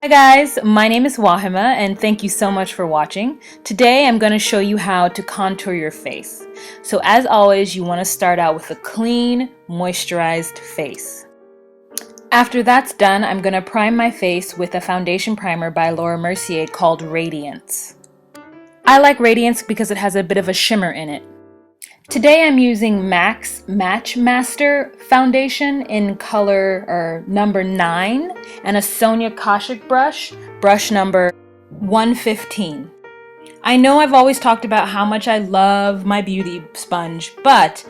Hi guys, my name is Wahima and thank you so much for watching. Today I'm going to show you how to contour your face. So as always, you want to start out with a clean, moisturized face. After that's done, I'm going to prime my face with a foundation primer by Mercier called Radiance. I like Radiance because it has a bit of a shimmer in it. Today I'm using MatchMaster Foundation in color number 9 and a Sonia Kashuk brush number 115. I know I've always talked about how much I love my beauty sponge, but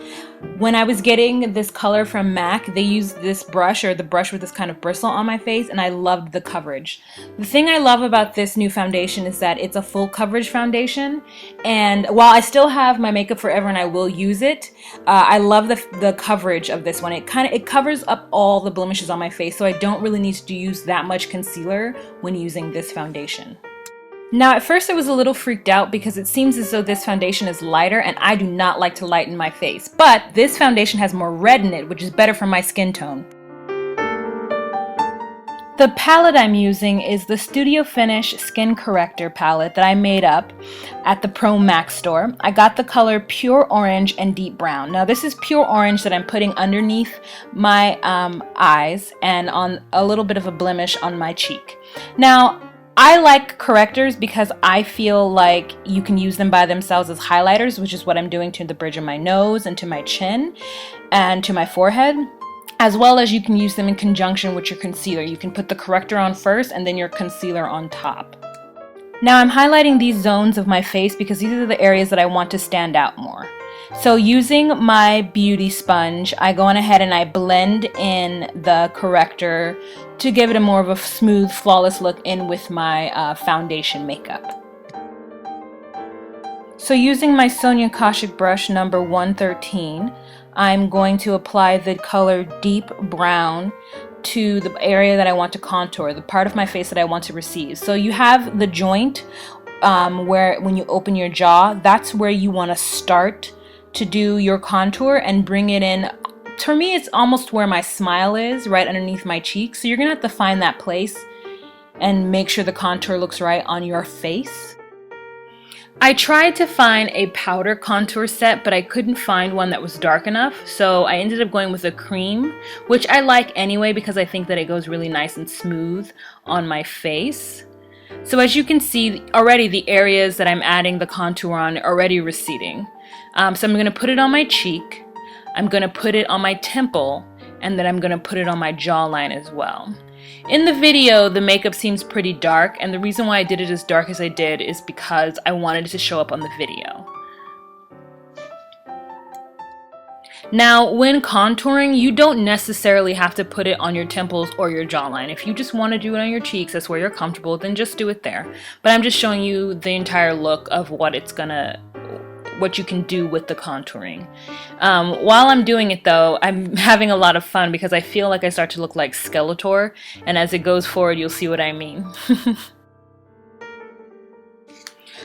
when I was getting this color from MAC, they used this brush, or the brush with this kind of bristle on my face, and I loved the coverage. The thing I love about this new foundation is that it's a full coverage foundation, and while I still have my makeup forever and I will use it, I love the coverage of this one. It covers up all the blemishes on my face, so I don't really need to use that much concealer when using this foundation. Now at first I was a little freaked out because it seems as though this foundation is lighter and I do not like to lighten my face, but this foundation has more red in it, which is better for my skin tone. The palette I'm using is the Studio Finish Skin Corrector palette that I made up at the Pro Max store. I got the color Pure Orange and Deep Brown. Now this is pure orange that I'm putting underneath my eyes and on a little bit of a blemish on my cheek. Now I like correctors because I feel like you can use them by themselves as highlighters, which is what I'm doing to the bridge of my nose and to my chin and to my forehead, as well as you can use them in conjunction with your concealer. You can put the corrector on first and then your concealer on top. Now I'm highlighting these zones of my face because these are the areas that I want to stand out more. So using my beauty sponge, I go on ahead and I blend in the corrector to give it a more of a smooth, flawless look in with my foundation makeup. So using my Sonia Kashuk brush number 113, I'm going to apply the color Deep Brown to the area that I want to contour, the part of my face that I want to receive. So you have the joint where when you open your jaw, that's where you want to start to do your contour and bring it in. For me, it's almost where my smile is, right underneath my cheek. So you're gonna have to find that place and make sure the contour looks right on your face. I tried to find a powder contour set, but I couldn't find one that was dark enough, so I ended up going with a cream, which I like anyway because I think that it goes really nice and smooth on my face. So as you can see already, the areas that I'm adding the contour on are already receding. So I'm going to put it on my cheek, I'm going to put it on my temple, and then I'm going to put it on my jawline as well. In the video, the makeup seems pretty dark, and the reason why I did it as dark as I did is because I wanted it to show up on the video. Now, when contouring, you don't necessarily have to put it on your temples or your jawline. If you just want to do it on your cheeks, that's where you're comfortable, then just do it there. But I'm just showing you the entire look of what you can do with the contouring. While I'm doing it though, I'm having a lot of fun because I feel like I start to look like Skeletor, and as it goes forward, you'll see what I mean.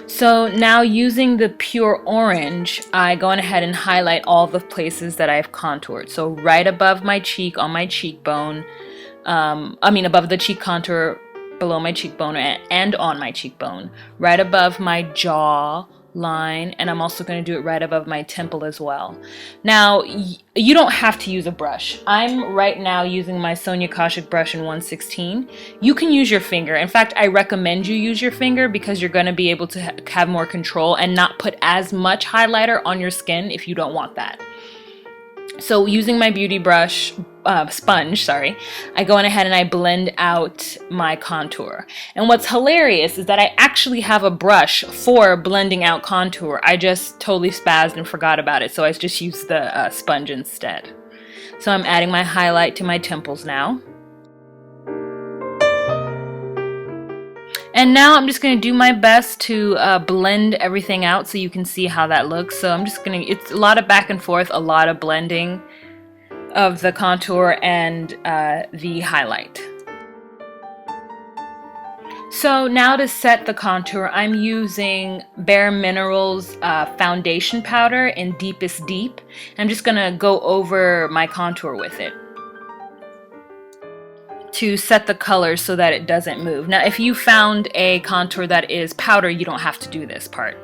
So now using the Pure Orange, I go on ahead and highlight all the places that I've contoured. So right above my cheek, on my cheekbone, above the cheek contour, below my cheekbone, and on my cheekbone, right above my jaw line, and I'm also going to do it right above my temple as well. Now you don't have to use a brush. I'm right now using my Sonia Kashuk brush in 116. You can use your finger. In fact, I recommend you use your finger because you're going to be able to have more control and not put as much highlighter on your skin if you don't want that. So using my beauty brush, sponge, I go on ahead and I blend out my contour. And what's hilarious is that I actually have a brush for blending out contour. I just totally spazzed and forgot about it, so I just used the sponge instead. So I'm adding my highlight to my temples now. And now I'm just going to do my best to blend everything out so you can see how that looks. So I'm just going to, it's a lot of back and forth, a lot of blending of the contour and the highlight. So now to set the contour, I'm using BareMinerals foundation powder in Deepest Deep. I'm just going to go over my contour with it. to set the color so that it doesn't move. Now, if you found a contour that is powder, you don't have to do this part.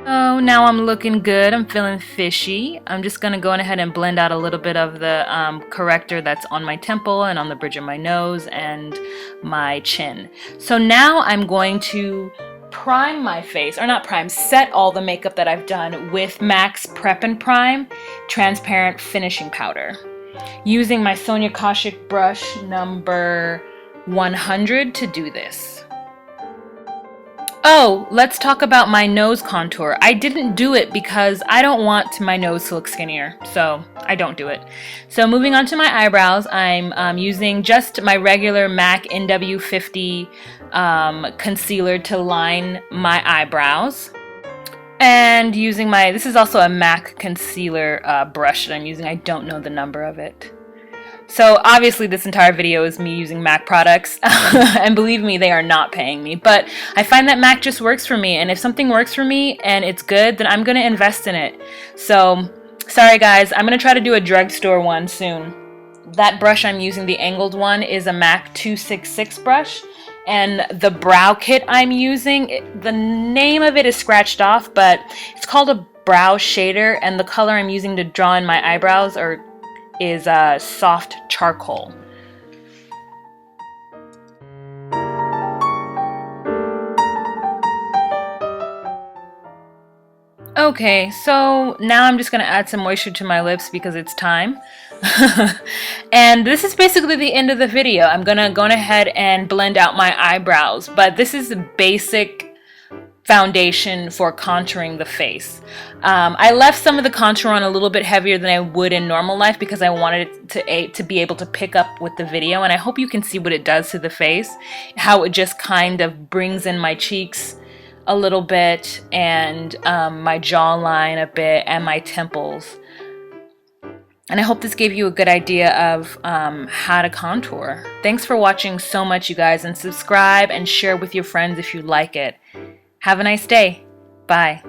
Oh, now I'm looking good. I'm feeling fishy. I'm just going to go ahead and blend out a little bit of the corrector that's on my temple and on the bridge of my nose and my chin. So now I'm going to prime my face, or not prime, set all the makeup that I've done with MAC's Prep+Prime transparent finishing powder. Using my Sonia Kashuk brush number 100 to do this. Oh, let's talk about my nose contour. I didn't do it because I don't want my nose to look skinnier, so I don't do it. So moving on to my eyebrows, I'm using just my regular MAC NW50 concealer to line my eyebrows. And using this is also a MAC concealer brush that I'm using. I don't know the number of it. So obviously this entire video is me using MAC products, and believe me, they are not paying me, but I find that MAC just works for me, and if something works for me and it's good, then I'm going to invest in it. So sorry guys, I'm going to try to do a drugstore one soon. That brush I'm using, the angled one, is a MAC 266 brush, and the brow kit I'm using, the name of it is scratched off, but it's called a brow shader, and the color I'm using to draw in my eyebrows is soft charcoal. Okay, so now I'm just going to add some moisture to my lips because it's time. And this is basically the end of the video. I'm going to go ahead and blend out my eyebrows, but this is basic foundation for contouring the face. I left some of the contour on a little bit heavier than I would in normal life because I wanted it to be able to pick up with the video, and I hope you can see what it does to the face, how it just kind of brings in my cheeks a little bit and my jawline a bit and my temples. And I hope this gave you a good idea of how to contour. Thanks for watching so much, you guys, and subscribe and share with your friends if you like it. Have a nice day. Bye.